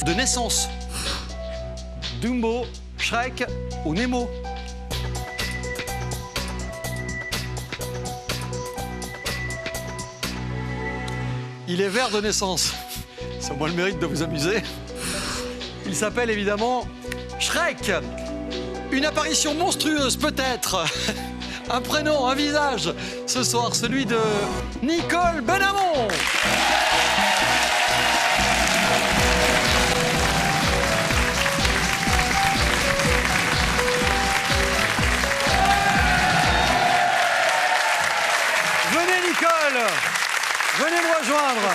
de naissance. Dumbo, Shrek ou Nemo? Il est vert de naissance. C'est au moins le mérite de vous amuser. Il s'appelle évidemment Shrek. Une apparition monstrueuse peut-être. Un prénom, un visage. Ce soir, celui de Nicole Benamon. Venez Nicole. Venez me rejoindre.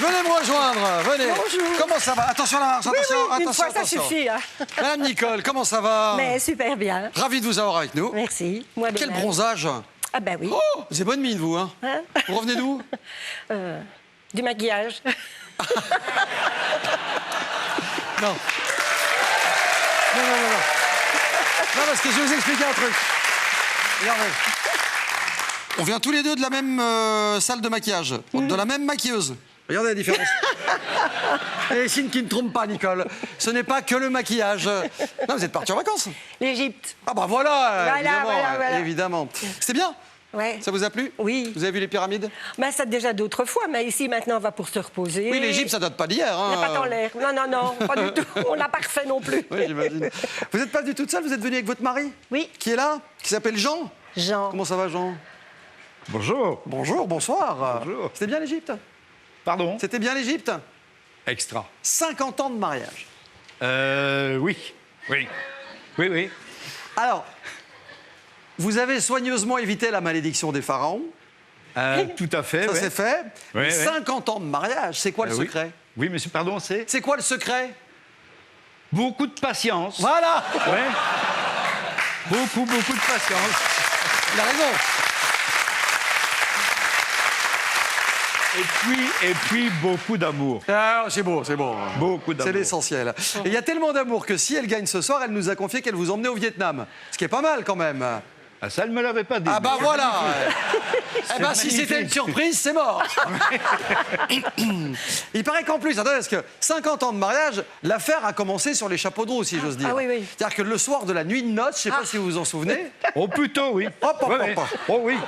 Venez me rejoindre, venez. Bonjour. Comment ça va? Attention la marche, attention, oui, une attention, fois, ça attention. suffit. Hein. Madame Nicole, comment ça va? Mais super bien. Ravi de vous avoir avec nous. Merci. Moi de Quel même. bronzage. Ah ben oui. Oh, vous avez bonne mine, vous, hein? Hein? Vous revenez d'où? Du maquillage. Non. Non, non, non, non. Non, parce que je vais vous expliquer un truc. Regardez. On vient tous les deux de la même salle de maquillage, de la même maquilleuse. Regardez la différence. Et les signes qui ne trompent pas, Nicole. Ce n'est pas que le maquillage. Non, vous êtes parti en vacances. L'Égypte. Ah bah voilà, Voilà, évidemment, voilà. évidemment. C'était bien? Ouais. Ça vous a plu? Oui. Vous avez vu les pyramides? Ben, ça déjà d'autres fois, mais ici maintenant on va pour se reposer. Oui, l'Égypte, ça date pas d'hier. Hein. On n'a pas dans l'air. Non, non, non, pas du tout. On l'a pas refait non plus. Oui, j'imagine. Vous n'êtes pas venue toute seule, vous êtes venue avec votre mari? Oui. Qui est là? Qui s'appelle Jean? Jean. Comment ça va, Jean? Bonjour. Bonjour, bonsoir. Bonjour. C'était bien l'Égypte? Pardon? C'était bien l'Égypte? Extra. 50 ans de mariage. Oui. Oui. Oui, oui. Alors, vous avez soigneusement évité la malédiction des pharaons. Tout à fait, Ça ouais. c'est fait. Ouais, Mais ouais. 50 ans de mariage, c'est quoi le Oui. secret? Oui, monsieur, pardon, c'est C'est quoi le secret? beaucoup de patience. Voilà. Ouais. Beaucoup de patience. Il a raison. Et puis beaucoup d'amour. Ah, c'est beau, c'est beau. Beaucoup d'amour. C'est l'essentiel. Et il y a tellement d'amour que si elle gagne ce soir, elle nous a confié qu'elle vous emmenait au Vietnam. Ce qui est pas mal quand même. Ah, ça, elle ne me l'avait pas dit. Ah bah voilà. Eh ben, si magnifique. c'était une surprise, c'est mort. Il paraît qu'en plus, attendez, parce que 50 ans de mariage, l'affaire a commencé sur les chapeaux de roue, si j'ose dire. Ah oui, oui. C'est-à-dire que le soir de la nuit de noces, je ne sais pas si vous vous en souvenez. Oh, plutôt, oui. Hop, hop, Ouais, hop, ouais. hop. Oh, oui.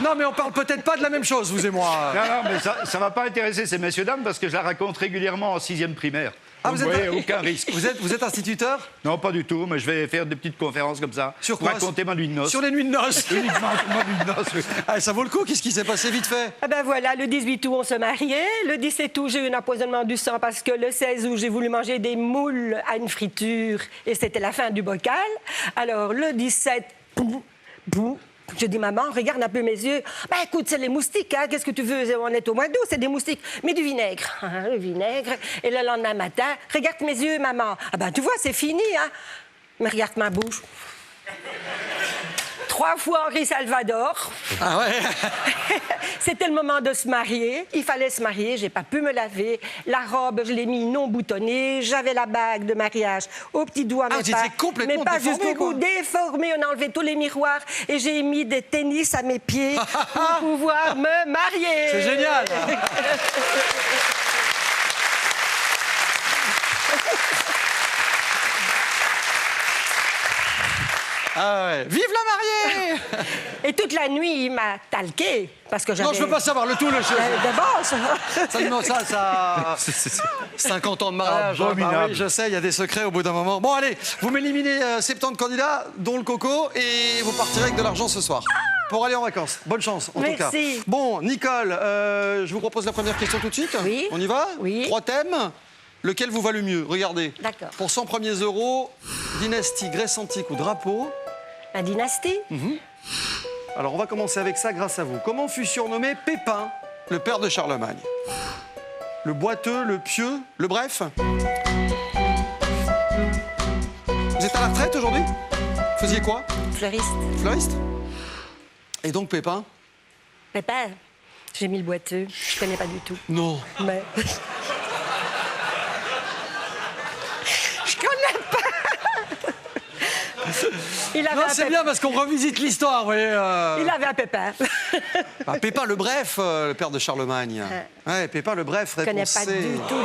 Non, mais on parle peut-être pas de la même chose, vous et moi. Non, mais ça ne va pas intéresser ces messieurs-dames parce que je la raconte régulièrement en 6e primaire. Ah, Donc, vous vous êtes- voyez, aucun risque. Vous êtes instituteur? Non, pas du tout, mais je vais faire des petites conférences comme ça. Sur pour quoi? raconter ma nuit de noces. Sur les nuits de noces. Uniquement ma nuit de noces, oui. Ah, ça vaut le coup, qu'est-ce qui s'est passé vite fait? Ah ben voilà, le 18 août, on se mariait. Le 17 août, j'ai eu un empoisonnement du sang parce que le 16 août, j'ai voulu manger des moules à une friture et c'était la fin du bocal. Alors, le 17, boum, je dis, maman, regarde un peu mes yeux. Ben écoute, c'est les moustiques, hein. Qu'est-ce que tu veux? On est au mois d'août, c'est des moustiques. Mais du vinaigre. Hein, le vinaigre. Et le lendemain matin, regarde mes yeux, maman. Ah ben tu vois, c'est fini, hein. Mais regarde ma bouche. 3 fois Henri Salvador. Ah ouais. C'était le moment de se marier. Il fallait se marier. J'ai pas pu me laver. La robe, je l'ai mis non boutonnée. J'avais la bague de mariage au petit doigt. Ah, mais vous pas, étiez complètement mais pas déformée, jusqu'au quoi. bout. Déformée. On a enlevé tous les miroirs et j'ai mis des tennis à mes pieds pour pouvoir me marier. C'est génial. Ah ouais. Vive la mariée. Et toute la nuit, il m'a talqué parce que j'avais... Non, je veux pas savoir le tout, le chose. De base. Ça, 50 ans de mariage. Hein, Abominable. bah oui, je sais, il y a des secrets au bout d'un moment. Bon, allez, vous m'éliminez 70 candidats, dont le coco, et vous partirez avec de l'argent ce soir. Pour aller en vacances. Bonne chance, en tout cas. Merci. Bon, Nicole, je vous propose la première question tout de suite. Oui. On y va? Oui. 3 thèmes. Lequel vous va le mieux? Regardez. D'accord. Pour 100 premiers euros, dynastie, Grèce antique ou drapeau. La dynastie. Alors, on va commencer avec ça grâce à vous. Comment fut surnommé Pépin, le père de Charlemagne? Le boiteux, le pieux, le bref? Vous êtes à la retraite aujourd'hui? Vous faisiez quoi? Fleuriste. Fleuriste? Et donc Pépin? Pépin. J'ai mis le boiteux. Je connais pas du tout. Non. Mais... je connais pas. Il avait Non, un c'est pépin. bien parce qu'on revisite l'histoire, vous voyez. Il avait un pépin. Ah, Pépin le Bref, le père de Charlemagne. Ouais, Pépin le Bref, Je connais réponse pas C. du tout.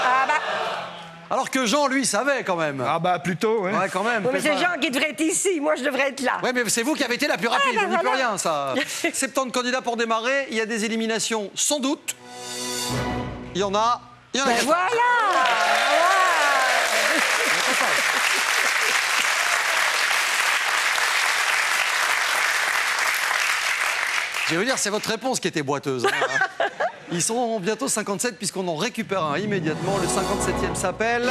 Ah bah, Alors que Jean, lui, savait quand même. Ah bah plutôt, ouais. Ouais, quand même. oui, mais c'est Pépin. Jean qui devrait être ici. Moi, je devrais être là. Ouais, mais c'est vous qui avez été la plus rapide, ben on n'y peut voilà. rien, ça. 70 candidats pour démarrer, il y a des éliminations, sans doute. Il y en a. Il y en a. Ben voilà. Je vais vous dire, c'est votre réponse qui était boiteuse. Hein. Ils sont bientôt 57 puisqu'on en récupère un immédiatement. Le 57e s'appelle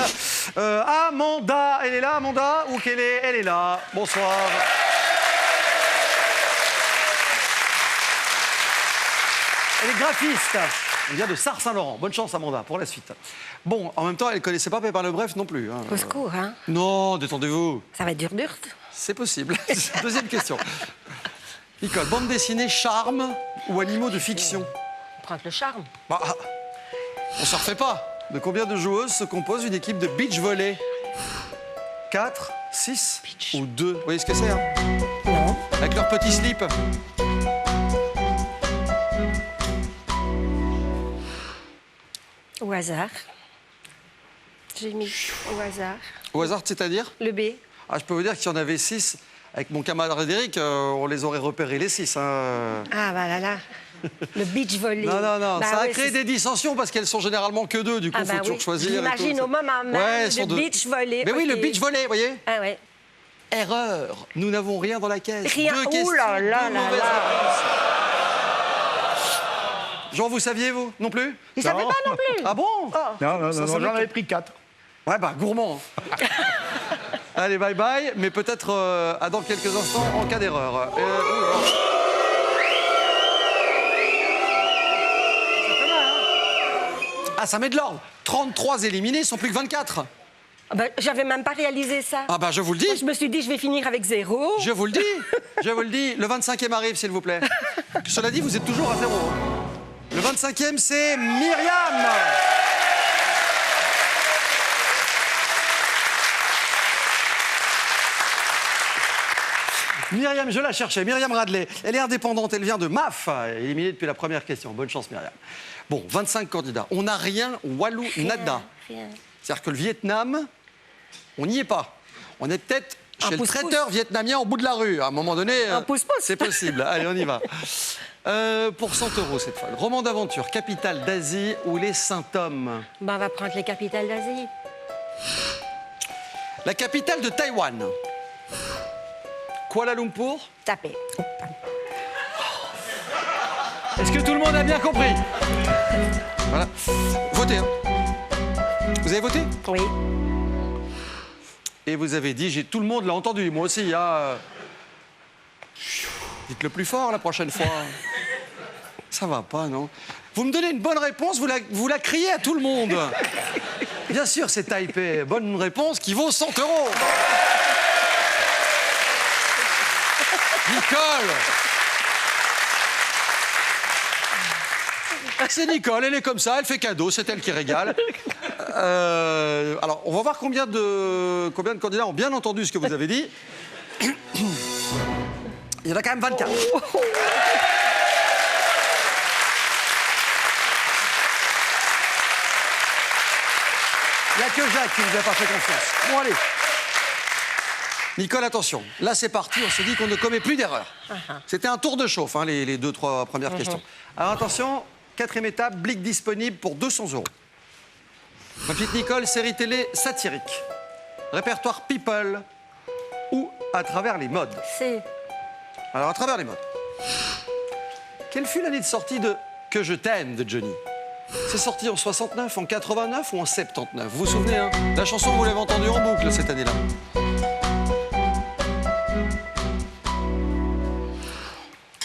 Amanda. Elle est là, Amanda? Où qu'elle est? Elle est là. Bonsoir. Elle est graphiste. Elle vient de Sars-Saint-Laurent. Bonne chance, Amanda, pour la suite. Bon, en même temps, elle ne connaissait pas Pépin le Bref non plus. Hein. Au secours, hein. Non, détendez-vous. Ça va être dur. C'est possible. Deuxième question. Nicole, bande dessinée, charme ou animaux de fiction? Prendre le charme. Bah, on se refait pas. De combien de joueuses se compose une équipe de beach volley? 4, 6 ou 2? Vous voyez ce que c'est, hein? Non. Avec leur petit slip. Au hasard. J'ai mis au hasard. Au hasard, c'est-à-dire? Le B. Ah, je peux vous dire qu'il y en avait 6. Avec mon camarade Frédéric, on les aurait repérés les 6. Hein. Ah, voilà là. Le beach volley. Non, non, non. Bah ça a oui, créé c'est- des dissensions parce qu'elles sont généralement que 2. Du coup, Ah il faut bah toujours oui. choisir. et J'imagine tout. au moment même Ouais, elles sont de deux. beach volley. Mais oui, le ok. beach volley, vous voyez? Ah ouais. Erreur. Nous n'avons rien dans la caisse. Rien. 2 Ouh questions, là là 2 là mauvaises là. réponses. Jean, vous saviez, vous? Non plus? Il savait Non. pas non plus. Ah bon? Non, non, Ça, non, ça j'en m'étonne. avais pris 4. Ouais, bah, gourmand. Allez, bye bye. Mais peut-être à dans quelques instants en cas d'erreur. Ah, ça met de l'ordre. 33 éliminés, ils sont plus que 24. Ah bah, j'avais même pas réalisé ça. Ah bah, je vous le dis. Moi, je me suis dit, je vais finir avec 0. Je vous le dis. Je vous le dis. Le 25e arrive, s'il vous plaît. Cela dit, vous êtes toujours à 0. Le 25e, c'est Myriam. Myriam, je la cherchais. Myriam Radley. Elle est indépendante. Elle vient de MAF. Éliminée depuis la première question. Bonne chance, Myriam. Bon, 25 candidats. On n'a rien, Walou, nada. Rien. C'est-à-dire que le Vietnam, on n'y est pas. On est peut-être Un chez le pouce-pouce. traiteur vietnamien au bout de la rue. À un moment donné, Un pouce-pouce. c'est possible. Allez, on y va. Pour 100 € cette fois. Le roman d'aventure, capitale d'Asie ou les Saint-Thom? Ben, on va prendre les capitales d'Asie. La capitale de Taïwan. Kuala Lumpur. Tapez. Est-ce que tout le monde a bien compris? Voilà. Votez. Hein. Vous avez voté? Oui. Et vous avez dit, tout le monde l'a entendu, moi aussi. Hein. Dites-le plus fort la prochaine fois. Ça va pas, non? Vous me donnez une bonne réponse, vous la criez à tout le monde. Bien sûr, c'est Taipei. Bonne réponse qui vaut 100 €. Nicole! C'est Nicole, elle est comme ça, elle fait cadeau, c'est elle qui régale. Alors, on va voir combien de candidats ont bien entendu ce que vous avez dit. Il y en a quand même 24. Il n'y a que Jacques qui ne vous a pas fait confiance. Bon, allez. Nicole, attention. Là, c'est parti. On se dit qu'on ne commet plus d'erreurs. C'était un tour de chauffe, hein, les 2-3 premières questions. Alors, attention. 4e étape, Blick disponible pour 200 €. Ma petite Nicole, série télé satirique. Répertoire people ou à travers les modes. C'est. Alors, à travers les modes. Quelle fut l'année de sortie de Que je t'aime de Johnny? C'est sorti en 69, en 89 ou en 79? Vous vous souvenez, hein? La chanson, vous l'avez entendue en boucle cette année-là.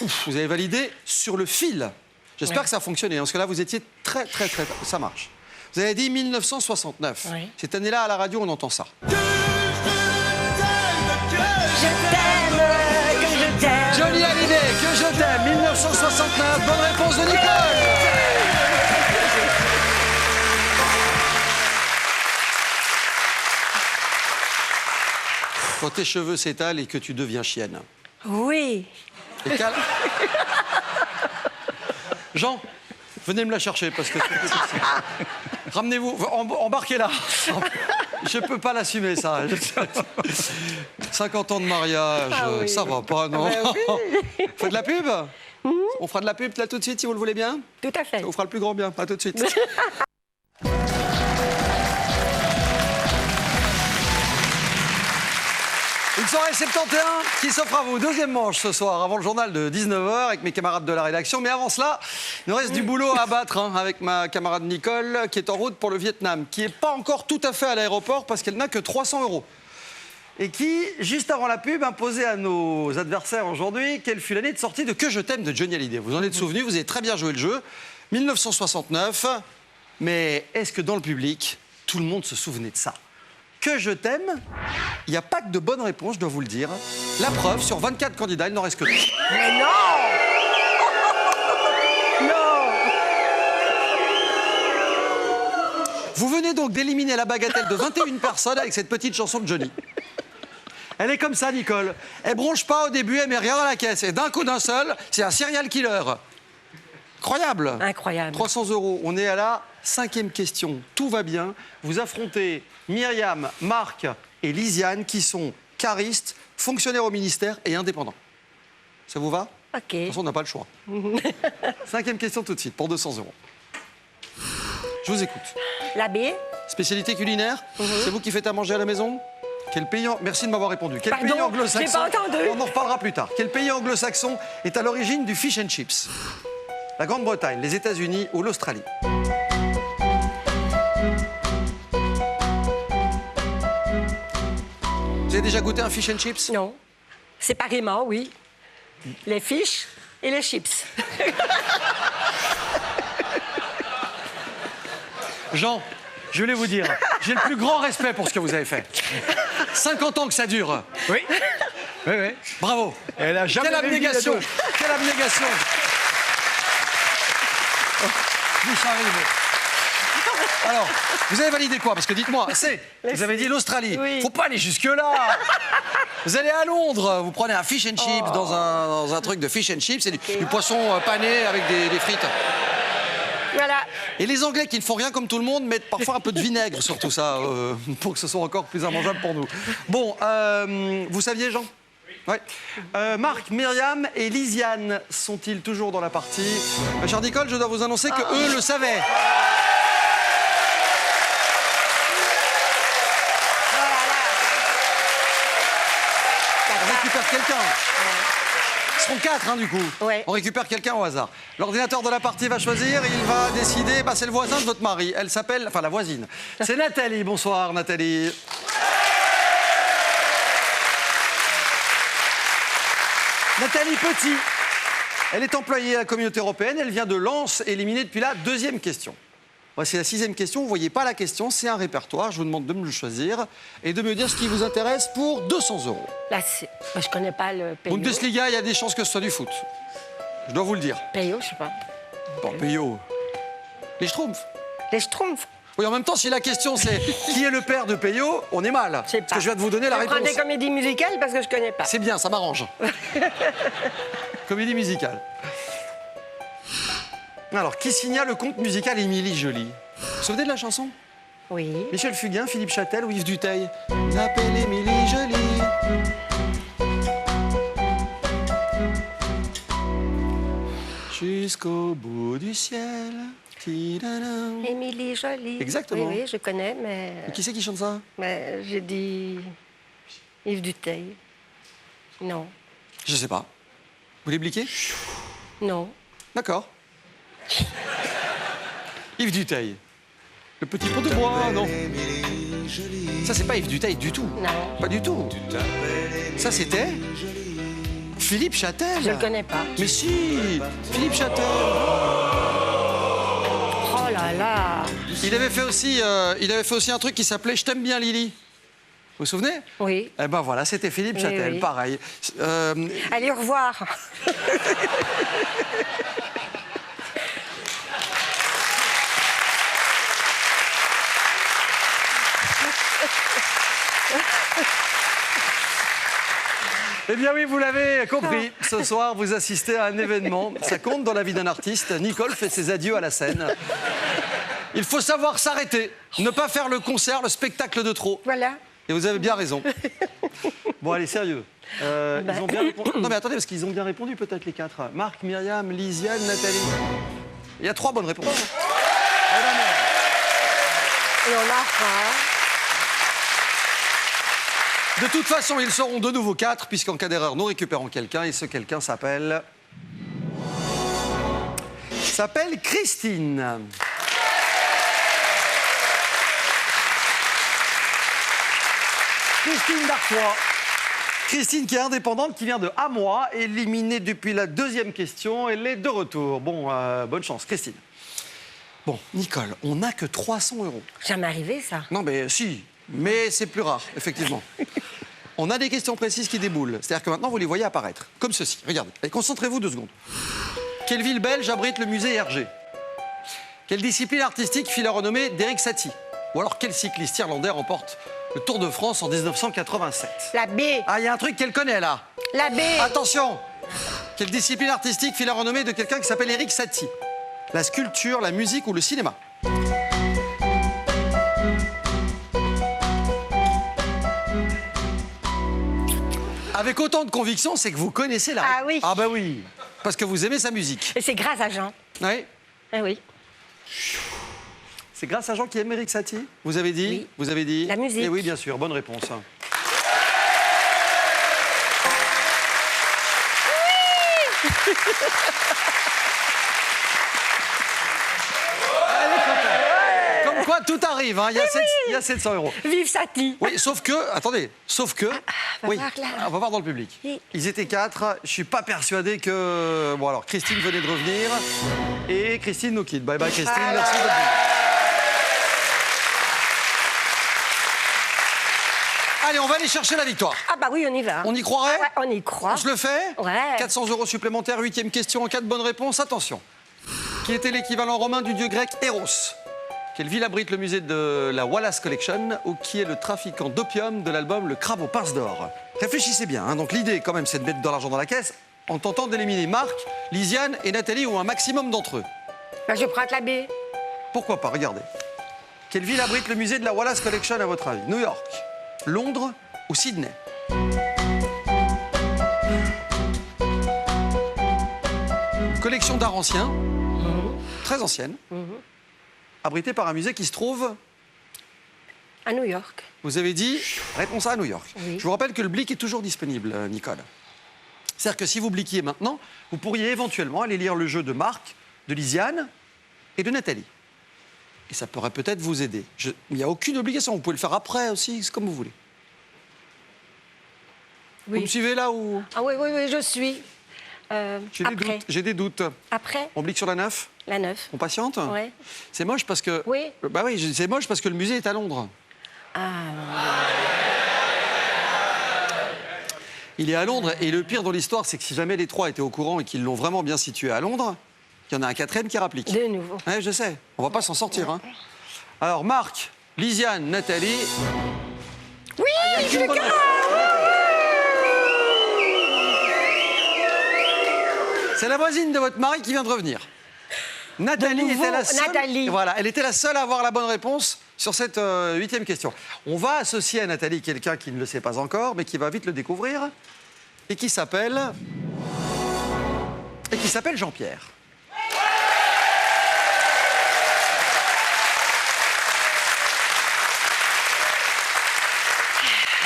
Ouf, vous avez validé sur le fil. J'espère que ça a fonctionné, hein, parce que là, vous étiez très... Ça marche. Vous avez dit 1969. Oui. Cette année-là, à la radio, on entend ça. Je t'aime, que je t'aime. Johnny Hallyday, Que je t'aime, 1969. Bonne réponse de Nicole. quand tes cheveux s'étalent et que tu deviens chienne. Oui. Et Jean, venez me la chercher parce que... Ramenez-vous, embarquez-la. Je peux pas l'assumer, ça. 50 ans de mariage, oui. Ça va pas, non? Oui. Faut de la pub? On fera de la pub là tout de suite, si vous le voulez bien? Tout à fait. Ça vous fera le plus grand bien, pas tout de suite. Une soirée 71 qui s'offre à vous. Deuxième manche ce soir, avant le journal de 19h, avec mes camarades de la rédaction. Mais avant cela, il nous reste du boulot à battre avec ma camarade Nicole, qui est en route pour le Vietnam, qui n'est pas encore tout à fait à l'aéroport parce qu'elle n'a que 300 €. Et qui, juste avant la pub, imposait à nos adversaires aujourd'hui quelle fut l'année de sortie de Que je t'aime de Johnny Hallyday. Vous en êtes souvenu, vous avez très bien joué le jeu. 1969. Mais est-ce que dans le public, tout le monde se souvenait de ça? Que je t'aime, il n'y a pas que de bonnes réponses, je dois vous le dire. La preuve, sur 24 candidats, il n'en reste que 2. Mais non. Non. Vous venez donc d'éliminer la bagatelle de 21 personnes avec cette petite chanson de Johnny. Elle est comme ça, Nicole. Elle bronche pas au début, elle met rien dans la caisse. Et d'un coup d'un seul, c'est un serial killer. Incroyable. Incroyable. 300 €. On est à la 5e question. Tout va bien. Vous affrontez Myriam, Marc et Lisiane, qui sont caristes, fonctionnaires au ministère et indépendants. Ça vous va? OK. De toute façon, on n'a pas le choix. 5e question tout de suite, pour 200 €. Je vous écoute. La baie. Spécialité culinaire? C'est vous qui faites à manger à la maison? Quel pays Merci de m'avoir répondu. Quel Pardon, pays anglo-saxon j'ai pas entendu. On en reparlera plus tard. Quel pays anglo-saxon est à l'origine du fish and chips? La Grande-Bretagne, les États-Unis ou l'Australie? Vous avez déjà goûté un fish and chips? Non. Séparément, oui. Les fiches et les chips. Jean, je voulais vous dire, j'ai le plus grand respect pour ce que vous avez fait. 50 ans que ça dure. Oui. Oui, oui. Bravo. Elle a jamais Quelle abnégation. réussi Quelle abnégation. Bouche arrive. Alors, vous avez validé quoi? Parce que dites-moi, vous avez dit l'Australie. Oui. Faut pas aller jusque-là. Vous allez à Londres, vous prenez un fish and chips dans un truc de fish and chips, c'est du poisson pané avec des frites. Voilà. Et les Anglais qui ne font rien comme tout le monde mettent parfois un peu de vinaigre sur tout ça pour que ce soit encore plus immangeable pour nous. Bon, vous saviez, Jean? Oui. Marc, Myriam et Lisiane sont-ils toujours dans la partie? Ma chère Nicole, je dois vous annoncer que eux le savaient. On récupère quelqu'un. Ils seront 4, hein, du coup. Ouais. On récupère quelqu'un au hasard. L'ordinateur de la partie va choisir. Il va décider. C'est le voisin de votre mari. Elle s'appelle... Enfin, la voisine. C'est Nathalie. Bonsoir, Nathalie. Nathalie Petit. Elle est employée à la Communauté européenne. Elle vient de Lens, éliminée depuis la 2e question. Voici la 6e question. Vous ne voyez pas la question. C'est un répertoire. Je vous demande de me le choisir et de me dire ce qui vous intéresse pour 200 €. Là, je connais pas le pays. Bundesliga, il y a des chances que ce soit du foot. Je dois vous le dire. Peyo, je sais pas. Bon, Peyo. Les Schtroumpfs. Les Schtroumpfs. Oui, en même temps, si la question c'est qui est le père de Peyo, on est mal. Je sais Parce que je viens de vous donner la Je prends réponse. des comédies musicales parce que je connais pas. C'est bien, ça m'arrange. Comédie musicale. Alors, qui signa le conte musical Émilie Jolie? Vous vous souvenez de la chanson? Oui. Michel Fugain, Philippe Châtel ou Yves Duteil? L'appelle Émilie Jolie. Jusqu'au bout du ciel. Tidadam. Émilie Jolie. Exactement. Oui, oui, je connais, mais... Et qui c'est qui chante ça? Mais j'ai dit Yves Duteil. Non. Je sais pas. Vous voulez bliquer? Non. D'accord. Yves Duteil. Le petit pot de bois, non. Ça, c'est pas Yves Duteil du tout. Non. Pas du tout. Ça, c'était Philippe Châtel. Je le connais pas. Mais si, Philippe Châtel. Oh là là. Il avait fait aussi un truc qui s'appelait Je t'aime bien, Lily. Vous vous souvenez? Oui. Eh ben voilà, c'était Philippe Oui, Châtel, oui. pareil. Allez, au revoir. Eh bien oui, vous l'avez compris. Ce soir, vous assistez à un événement. Ça compte dans la vie d'un artiste. Nicole fait ses adieux à la scène. Il faut savoir s'arrêter. Ne pas faire le concert, le spectacle de trop. Voilà. Et vous avez bien raison. Bon, allez, sérieux. Ils ont bien répondu. Non, mais attendez, parce qu'ils ont bien répondu, peut-être, les quatre. Marc, Myriam, Lisiane, Nathalie. Il y a 3 bonnes réponses. Et on a faim. De toute façon, ils seront de nouveau 4, puisqu'en cas d'erreur, nous récupérons quelqu'un, et ce quelqu'un s'appelle Christine. Christine d'Artois. Christine qui est indépendante, qui vient de Hamois, éliminée depuis la 2e question. Elle est de retour. Bon, bonne chance, Christine. Bon, Nicole, on n'a que 300 €. Jamais arrivé, ça. Non, mais si, mais c'est plus rare, effectivement. On a des questions précises qui déboulent. C'est-à-dire que maintenant, vous les voyez apparaître. Comme ceci. Regardez. Et concentrez-vous 2 secondes. Quelle ville belge abrite le musée Hergé? Quelle discipline artistique fit la renommée d'Éric Satie? Ou alors, quel cycliste irlandais remporte le Tour de France en 1987? La B. Ah, il y a un truc qu'elle connaît, là. La B. Attention! Quelle discipline artistique fit la renommée de quelqu'un qui s'appelle Éric Satie? La sculpture, la musique ou le cinéma? Avec autant de conviction, c'est que vous connaissez la... Ah oui. Ah bah oui, parce que vous aimez sa musique. Et c'est grâce à Jean. Oui. Ah oui. C'est grâce à Jean qui aime Éric Satie? Vous avez dit? Oui. Vous avez dit? La musique. Et oui, bien sûr, bonne réponse. Comme quoi, tout arrive, hein. Il y a 700 €. Vive Satie. Oui, sauf que, attendez, va oui, voir là. on va voir dans le public. Oui. Ils étaient 4, je suis pas persuadé que... Bon alors, Christine venait de revenir, et Christine nous quitte. Bye bye Christine, merci de venir. Allez, on va aller chercher la victoire. Ah bah oui, on y va. On y croirait? Ouais, on y croit. On se le fait? Ouais. 400 € supplémentaires, 8e question en cas de bonne réponse. Attention. Qui était l'équivalent romain du dieu grec Eros? Quelle ville abrite le musée de la Wallace Collection ou qui est le trafiquant d'opium de l'album Le Crabe aux pinces d'or? Réfléchissez bien, hein. Donc l'idée quand même c'est de mettre de l'argent dans la caisse en tentant d'éliminer Marc, Lisiane et Nathalie ou un maximum d'entre eux. Bah, je prends la B. Pourquoi pas, regardez. Quelle ville abrite le musée de la Wallace Collection à votre avis? New York, Londres ou Sydney? Collection d'art ancien, très ancienne, abritée par un musée qui se trouve... À New York. Vous avez dit réponse A à New York. Oui. Je vous rappelle que le blic est toujours disponible, Nicole. C'est-à-dire que si vous bliquiez maintenant, vous pourriez éventuellement aller lire le jeu de Marc, de Lisiane et de Nathalie. Et ça pourrait peut-être vous aider. Il n'y a aucune obligation, vous pouvez le faire après aussi, c'est comme vous voulez. Oui. Vous me suivez là ou... Ah oui, oui, oui, je suis. Après. J'ai des doutes. Après, On blique sur la 9? la 9. On patiente? Ouais. C'est moche parce que... Oui. Bah oui, c'est moche parce que le musée est à Londres. Ah, Il est à Londres et le pire dans l'histoire, c'est que si jamais les 3 étaient au courant et qu'ils l'ont vraiment bien situé à Londres, il y en a un 4e qui rapplique. de nouveau. Ouais, je sais, on va pas s'en sortir. Hein. Alors Marc, Lisiane, Nathalie... Oui, je le garde. C'est la voisine de votre mari qui vient de revenir. Nathalie nouveau, était la seule. Nathalie. Voilà, elle était la seule à avoir la bonne réponse sur cette 8e question. On va associer à Nathalie quelqu'un qui ne le sait pas encore, mais qui va vite le découvrir, et qui s'appelle Jean-Pierre.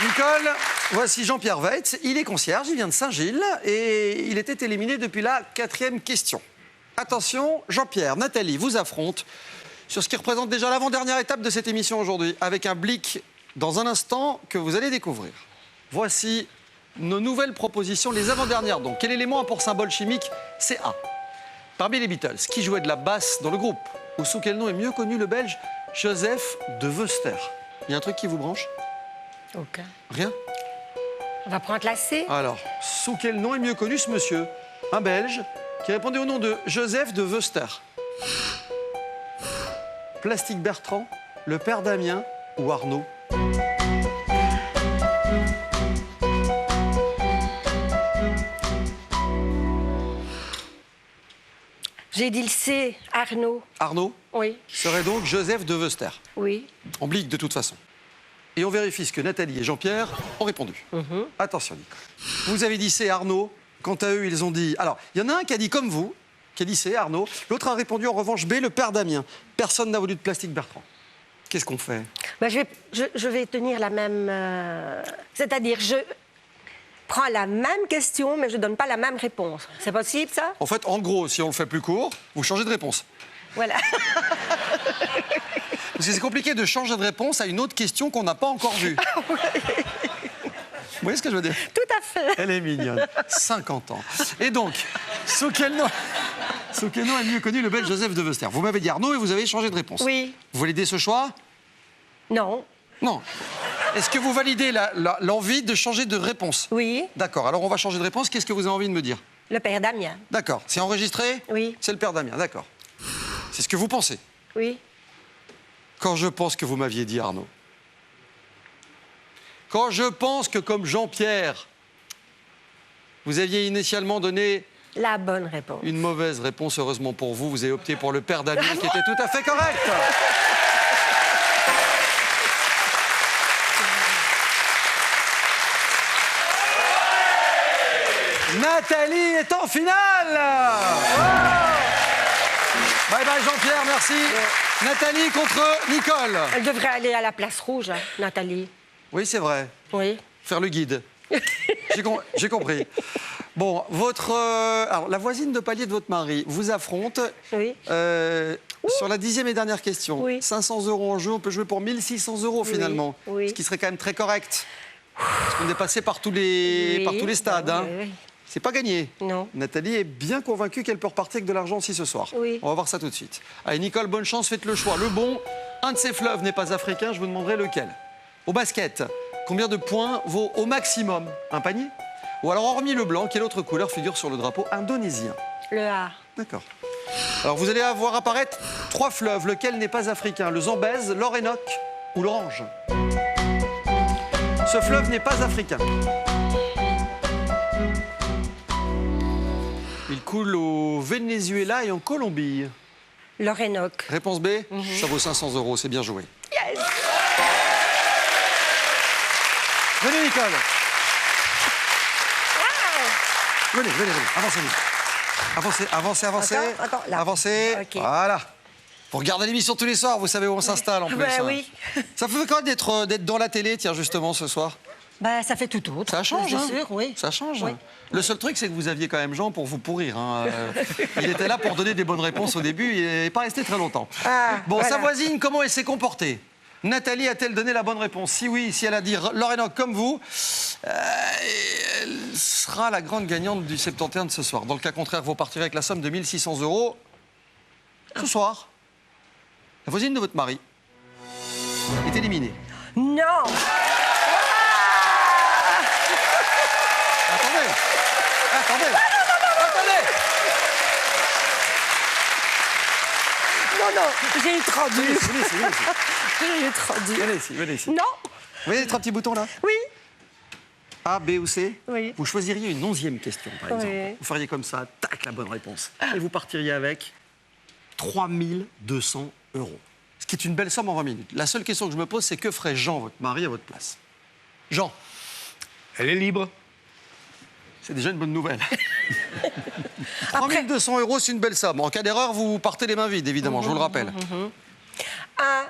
Nicole, voici Jean-Pierre Weitz. Il est concierge, il vient de Saint-Gilles et il était éliminé depuis la 4e question. Attention, Jean-Pierre, Nathalie vous affrontent sur ce qui représente déjà l'avant-dernière étape de cette émission aujourd'hui, avec un blic dans un instant que vous allez découvrir. Voici nos nouvelles propositions, les avant-dernières donc. Quel élément a pour symbole chimique Ca? Parmi les Beatles, qui jouait de la basse dans le groupe? Ou sous quel nom est mieux connu le Belge Joseph de Veuster? Il y a un truc qui vous branche? Ok. Rien? On va prendre la C. Alors, sous quel nom est mieux connu ce monsieur? Un Belge qui répondait au nom de Joseph de Veuster. Plastique Bertrand, le père Damien ou Arnaud? J'ai dit le C, Arnaud. Arnaud Oui, serait donc Joseph de Veuster. oui. Oblique de toute façon. Et on vérifie ce que Nathalie et Jean-Pierre ont répondu. Attention, Nicole. Vous avez dit C, Arnaud. Quant à eux, ils ont dit... Alors, il y en a un qui a dit comme vous, qui a dit C, Arnaud. L'autre a répondu en revanche B, le père Damien. Personne n'a voulu de plastique Bertrand. Qu'est-ce qu'on fait? Ben, je vais tenir la même... C'est-à-dire, je prends la même question, mais je ne donne pas la même réponse. C'est possible, ça? En fait, en gros, si on le fait plus court, vous changez de réponse. Voilà. Parce que c'est compliqué de changer de réponse à une autre question qu'on n'a pas encore vue. Vous voyez ce que je veux dire? Tout à fait. Elle est mignonne. 50 ans. Et donc, sous quel nom est mieux connu le Belge Joseph de Veuster? Vous m'avez dit Arnaud et vous avez changé de réponse. Oui. Vous validez ce choix? Non. Non. Est-ce que vous validez l'envie de changer de réponse? Oui. D'accord, alors on va changer de réponse. Qu'est-ce que vous avez envie de me dire? Le père Damien. D'accord. C'est enregistré? Oui. C'est le père Damien, d'accord. C'est ce que vous pensez? Oui. Quand je pense que vous m'aviez dit Arnaud. Quand je pense que, comme Jean-Pierre, vous aviez initialement donné La bonne réponse. une mauvaise réponse, heureusement pour vous, vous avez opté pour le père Damien, qui était tout à fait correct. Nathalie est en finale. Bye bye Jean-Pierre, merci. Nathalie contre Nicole. Elle devrait aller à la place rouge, hein, Nathalie. Oui, c'est vrai. Oui. Faire le guide. J'ai compris. Bon, alors, la voisine de palier de votre mari vous affronte Oui. sur la 10e et dernière question. Oui. 500 € en jeu, on peut jouer pour 1600 € finalement. Oui. Ce qui serait quand même très correct. Parce qu'on est passé par tous les stades. Bah hein. oui, oui. C'est pas gagné. Non. Nathalie est bien convaincue qu'elle peut repartir avec de l'argent aussi ce soir. Oui. On va voir ça tout de suite. Allez, Nicole, bonne chance, faites le choix. Le bon, un de ces fleuves n'est pas africain, je vous demanderai lequel. Au basket, combien de points vaut au maximum un panier? Ou alors, hormis le blanc, quelle autre couleur figure sur le drapeau indonésien? Le A. D'accord. Alors, vous allez avoir apparaître 3 fleuves, lequel n'est pas africain? Le Zambèze, l'Orénoque ou l'Orange? Ce fleuve n'est pas africain. Il coule au Venezuela et en Colombie. L'Orénoque. Réponse B, ça vaut 500 €, c'est bien joué. Yes. Venez, Nicole. Venez, avancez. Avancez. Attends, là. Avancez. Ok. Voilà. Vous regardez l'émission tous les soirs, vous savez où on s'installe en plus. Ben hein. oui. Ça fait quoi d'être dans la télé, tiens, justement, ce soir? Ben, ça fait tout autre. Ça change, C'est hein. sûr, oui. Ça change. Oui. Le seul truc, c'est que vous aviez quand même Jean pour vous pourrir. hein. Il était là pour donner des bonnes réponses au début, il n'est pas resté très longtemps. Ah, Bon, voilà. sa voisine, comment elle s'est comportée? Nathalie a-t-elle donné la bonne réponse? Si oui, si elle a dit Lorena comme vous, elle sera la grande gagnante du 71 de ce soir. Dans le cas contraire, vous partirez avec la somme de 1600 € ce soir. La voisine de votre mari est éliminée. Non. Attendez. Non, j'ai eu trop dur. Venez ici. J'ai eu trop dur. Venez ici. Non. Vous voyez les 3 petits boutons là? Oui. A, B ou C? Oui. Vous choisiriez une 11e question, par exemple. Oui. Vous feriez comme ça, tac, la bonne réponse. Et vous partiriez avec 3200 €. Ce qui est une belle somme en 20 minutes. La seule question que je me pose, c'est que ferait Jean, votre mari, à votre place? Jean, Elle est libre. c'est déjà une bonne nouvelle. 3200 €, c'est une belle somme. En cas d'erreur, vous partez les mains vides, évidemment, je vous le rappelle. Un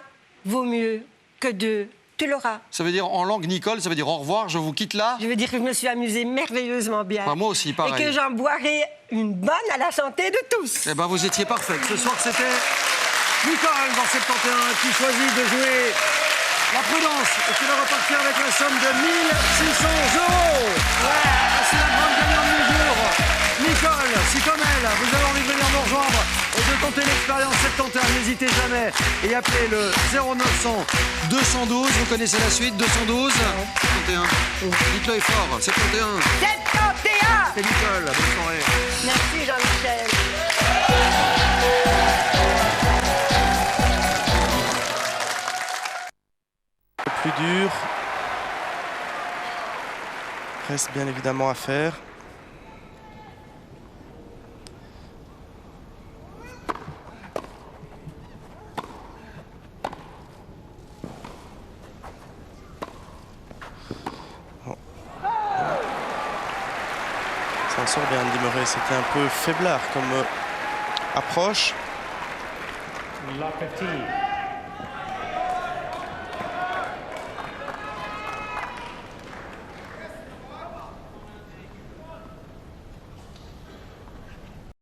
vaut mieux que 2. Tu l'auras. Ça veut dire, en langue Nicole, ça veut dire au revoir, je vous quitte là. Je veux dire que je me suis amusée merveilleusement bien. Bah, moi aussi, pareil. Et que j'en boirai une bonne à la santé de tous. Eh ben, vous étiez parfaite. Ce soir, c'était Nicole dans 71 qui choisit de jouer la prudence et qui va repartir avec la somme de 1600 €. C'est la grande gagnante du jour. Nicole, si comme elle, vous avez envie de venir nous rejoindre et de tenter l'expérience 71, n'hésitez jamais et appelez le 0900 212. Vous connaissez la suite, 212 71. Dites-le fort, 71. 71. C'est Nicole, bonne soirée. Merci Jean-Michel. Plus dur reste bien évidemment à faire. s'en sort bien, Andy Murray. C'était un peu faiblard comme approche. Locketti.